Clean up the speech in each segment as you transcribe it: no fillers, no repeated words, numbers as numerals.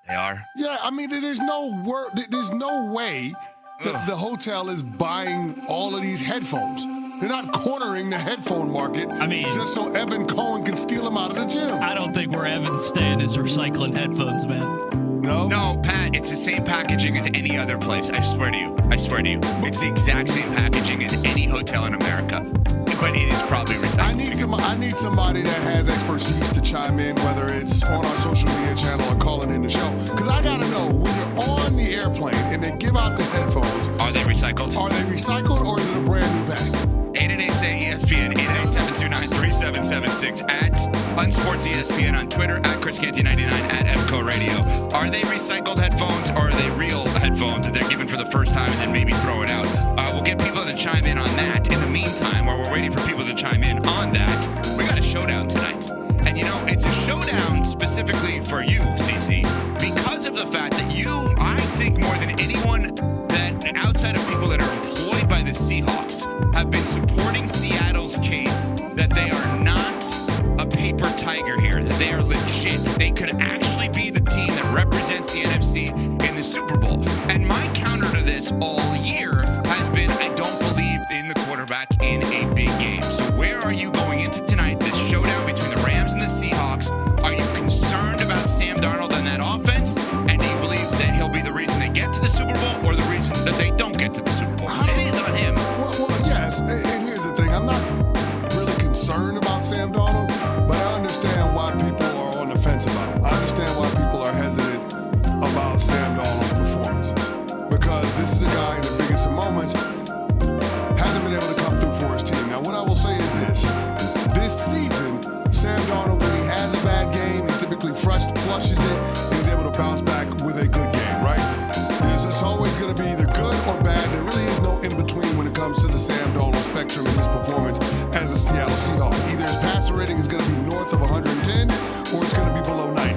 They are? Yeah, I mean, there's no way that the hotel is buying all of these headphones. They're not cornering the headphone market just so Evan Cohen can steal them out of the gym. I don't think where Evan's staying is recycling headphones, man. No, Pat, it's the same packaging as any other place. I swear to you. It's the exact same packaging as any hotel in America. But it is probably recycled. I need somebody that has expertise to chime in, whether it's on our social media channel or calling in the show. Because I got to know, when you're on the airplane and they give out the headphones. Are they recycled? Or is it a brand new bag? 888-SAY-ESPN, 888-729-3776, at UnsportsESPN on Twitter, at ChrisCanty99, at EFCO Radio. Are they recycled headphones or are they real headphones that they're given for the first time and then maybe throw it out? We'll get people to chime in on that. In the meantime, while we're waiting for people to chime in on that, we got a showdown tonight. And, it's a showdown specifically for you, CC, because of the fact that you, I think more than anyone that outside of people that are employed by the Seahawks, have been supporting Seattle's case that they are not a paper tiger here, that they are legit. They could actually be the team that represents the NFC in the Super Bowl. And my counter to this all year has been, I don't believe in the quarterback in a big game. So where are you going into tonight, this showdown between the Rams and the Seahawks? Are you concerned about Sam Darnold and that offense? And do you believe that he'll be the reason they get to the Super Bowl or the reason that they don't get to the Super Bowl? It is on him. Well, yes. And here's the thing. I'm not really concerned about Sam Darnold, but I understand why people are on the fence about him. I understand why people are hesitant about Sam Darnold's performances. Because this is a guy in the biggest of moments hasn't been able to come through for his team. Now, what I will say is this season, Sam Darnold, when he has a bad game, he typically flushes it, and he's able to bounce back with a good game, right? It's always going to be either good or bad. There really is no in-between when it comes to the Sam Darnold spectrum in his performance as a Seattle Seahawk. Either his passer rating is going to be north of 110 or it's going to be below 90.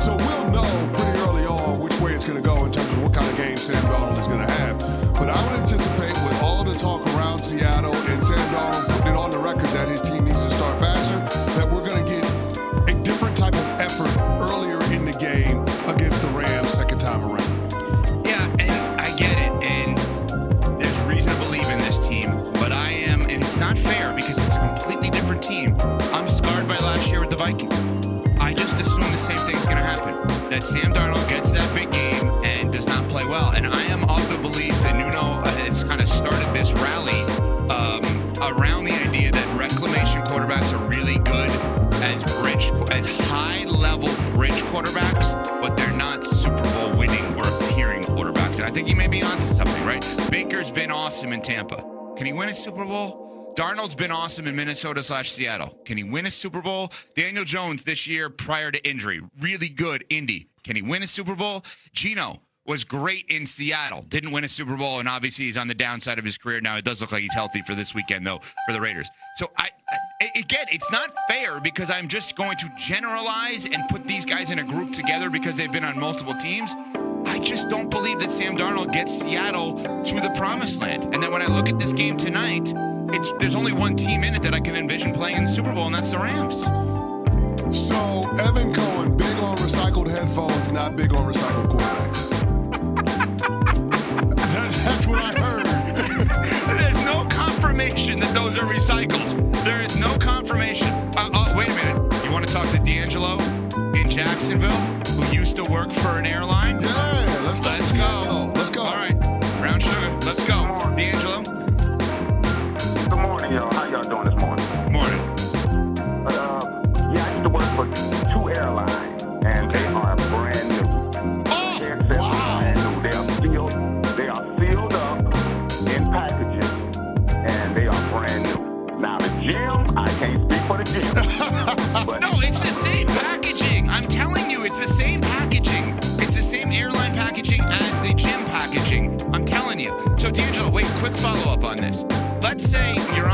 So we'll know pretty early on which way it's going to go in terms of what kind of game Sam Darnold is going to have. But I would anticipate with all the talk around Seattle and Sam Darnold putting it on the record that his team needs to start faster, that we're going to get a different type of effort earlier in the game against the Rams second time around. Yeah, and I get it, and there's reason to believe in this team, but I am, and it's not fair because it's a completely different team. I'm scarred by last year with the Vikings. I just assume the same thing's going to happen, that Sam Darnold gets that big game and does not play well. And I am of the belief, and Nuno has kind of started this rally around the idea that reclamation quarterbacks are really good as high-level bridge quarterbacks, but they're not Super Bowl winning or appearing quarterbacks. And I think he may be onto something, right? Baker's been awesome in Tampa. Can he win a Super Bowl? Darnold's been awesome in Minnesota/Seattle. Can he win a Super Bowl? Daniel Jones this year prior to injury, really good Indy. Can he win a Super Bowl? Geno was great in Seattle. Didn't win a Super Bowl, and obviously he's on the downside of his career now. It does look like he's healthy for this weekend, though, for the Raiders. So, again, it's not fair because I'm just going to generalize and put these guys in a group together because they've been on multiple teams. I just don't believe that Sam Darnold gets Seattle to the promised land. And then when I look at this game tonight, there's only one team in it that I can envision playing in the Super Bowl, and that's the Rams. So, Evan Cohen, big on recycled headphones, not big on recycled quarterbacks. That's what I heard. There's no confirmation that those are recycled. There is no confirmation. Wait a minute. You want to talk to D'Angelo in Jacksonville, who used to work for an airline? Yeah, let's go. Let's go. All right. Brown sugar. Let's go. D'Angelo. Good morning, y'all. How y'all doing this morning? Morning. I used to work for 2 airlines, and they are brand new. They're wow. Brand new. They are sealed up in packages, and they are brand new. Now the gym, I can't speak for the gym. But No, it's the same packaging. I'm telling you, it's the same packaging. It's the same airline packaging as the gym packaging. I'm telling you. So, D'Angelo, wait, quick follow-up on this. Let's say you're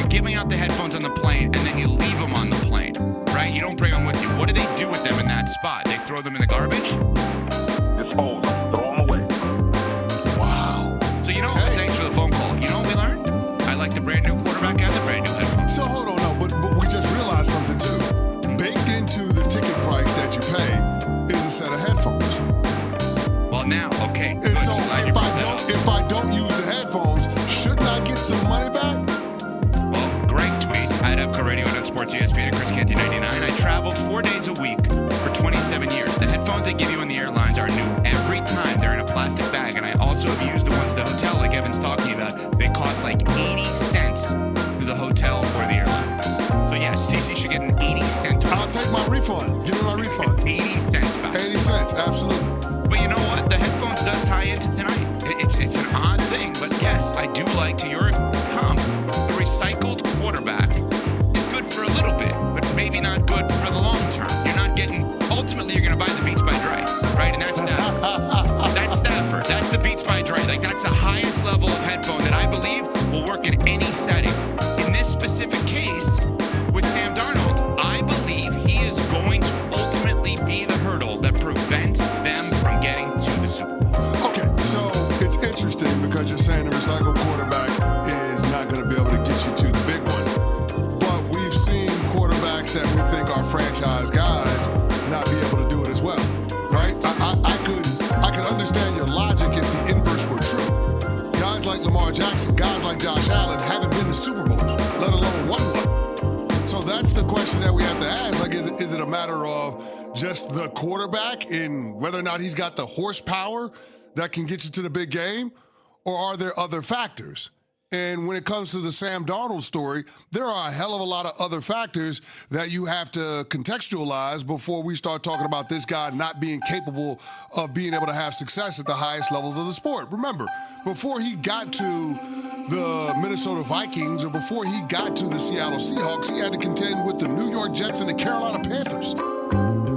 giving out the headphones on the plane, and then you leave them on the plane, right? You don't bring them with you. What do they do with them in that spot? They throw them in the garbage? dispose them, throw them away. Wow. So thanks for the phone call. You know what we learned? I like the brand new quarterback and the brand new headphones. So hold on, but we just realized something too. Baked into the ticket price that you pay is a week for 27 years. The headphones they give you in the airlines are new every time. They're in a plastic bag, and I also have used the ones at the hotel, like Evan's talking about. They cost like 80 cents to the hotel or the airline. So yeah, CC should get an 80-cent. I'll take my refund. Give me my refund. 80 cents back. 80 cents, absolutely. But you know what? The headphones does tie into tonight. It's an odd thing, but yes, I do like, to your comp, the recycled quarterback is good for a little bit, but maybe not good for the long term. You're not getting, ultimately you're going to buy the Beats by Dre, right? And that's Stafford. That's Stafford. That's the Beats by Dre. Like, that's the highest level of headphone that I believe will work in any setting. In this specific case, with Sam Darnold, I believe he is going to ultimately be the hurdle that prevents them from getting to the Super Bowl. Okay, so it's interesting because you're saying the recycled quarterback is not going to be able to get you to the big one. But we've seen quarterbacks that we think are franchise guys not be able to do it as well, right? I could understand your logic if the inverse were true. Guys like Lamar Jackson, guys like Josh Allen haven't been to Super Bowls, let alone won one. So that's the question that we have to ask. Like, is it a matter of just the quarterback and whether or not he's got the horsepower that can get you to the big game, or are there other factors? And when it comes to the Sam Darnold story, there are a hell of a lot of other factors that you have to contextualize before we start talking about this guy not being capable of being able to have success at the highest levels of the sport. Remember, before he got to the Minnesota Vikings or before he got to the Seattle Seahawks, he had to contend with the New York Jets and the Carolina Panthers.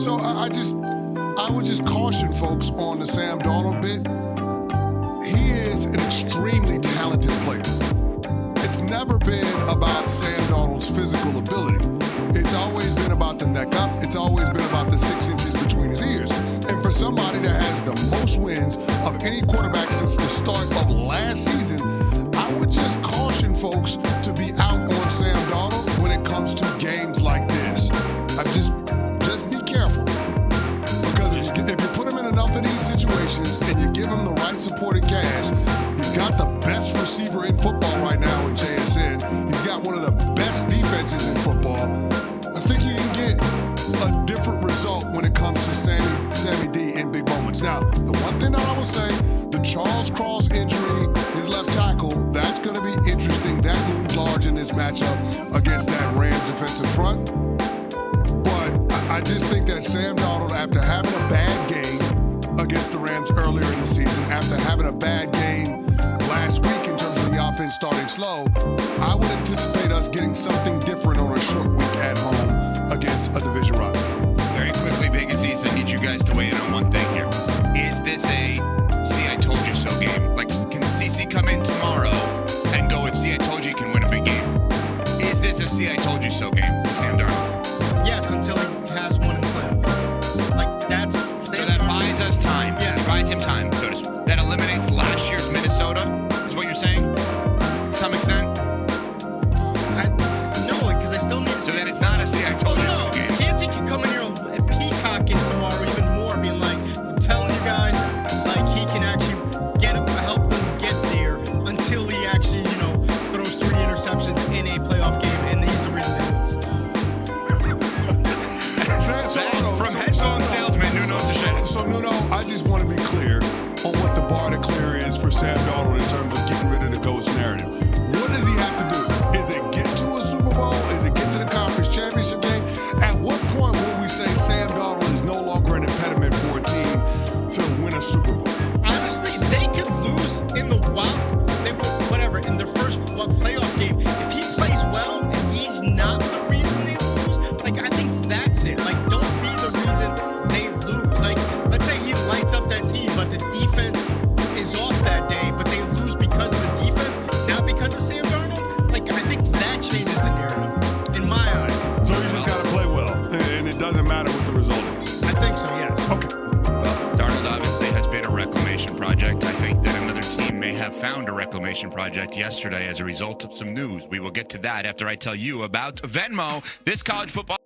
So I would just caution folks on the Sam Darnold bit. He is an extremely talented player. It's never been about Sam Darnold's physical ability. It's always been about the neck up. It's always been about the 6 inches between his ears. And for somebody that has the most wins of any quarterback since the start of last season, I would just caution folks to be out on Sam Darnold when it comes to games like this. Just be careful. Because if you put him in enough of these situations and you give him the right supporting cast, he's got the best receiver in football right now in JSN. He's got one of the best defenses in football. I think you can get a different result when it comes to Sammy D in big moments. Now, the one thing that I will say, the Charles Cross injury, his left tackle, that's going to be interesting. That looms large in this matchup against that Rams defensive front. But I just think that Sam Darnold, after having a bad game against the Rams earlier in the season, after having a bad game last week in terms of the offense starting slow, I would anticipate us getting something different on a short week at home against a division rival. Very quickly, Big Aziz, I need you guys to weigh in on one thing here. Is this a see I told you so game? Like, can CC come in tomorrow and go with see I told you can win a big game? Is this a see I told you so game with Sam Darnold? Yes, until he has one in the playoffs. Like, that's... So that buys us time. Yes. It buys him time, so to speak. That eliminates last year's Minnesota, is what you're saying? To some extent? No, because I still need to So then it's not a see I told you so game. Canty can come in here and peacocking tomorrow even more, being like, I'm telling you guys, like, he can actually help them get there until he actually, throws 3 interceptions in a playoff game, and he's the reason they lose. From headphone salesman Nuno to Shannon. So, Nuno, I just want to be clear on what the bar to clear is for Sam Darnold in terms of getting rid of the ghost narrative. What does he have to do? Is it get to a Super Bowl? Is it get to the conference championship game? At what point will we say Sam Darnold is no longer an impediment for a team to win a Super Bowl? Honestly, they could lose in the in their first playoff game. If he plays well and he's not the reason they lose, like, I think that's it. Like, don't be the reason they lose. Like, let's say he lights up that team, but the defense is off that day, but they lose because of the defense, not because of Sam Darnold. Like, I think that changes the narrative in my eyes. So he's just got to play well, and it doesn't matter what the result is. I think so, yes. Okay. Well, Darnold obviously has been a reclamation project. I think that another team may have found a reclamation project yesterday as a result of some news. We will get to that after I tell you about Venmo. This college football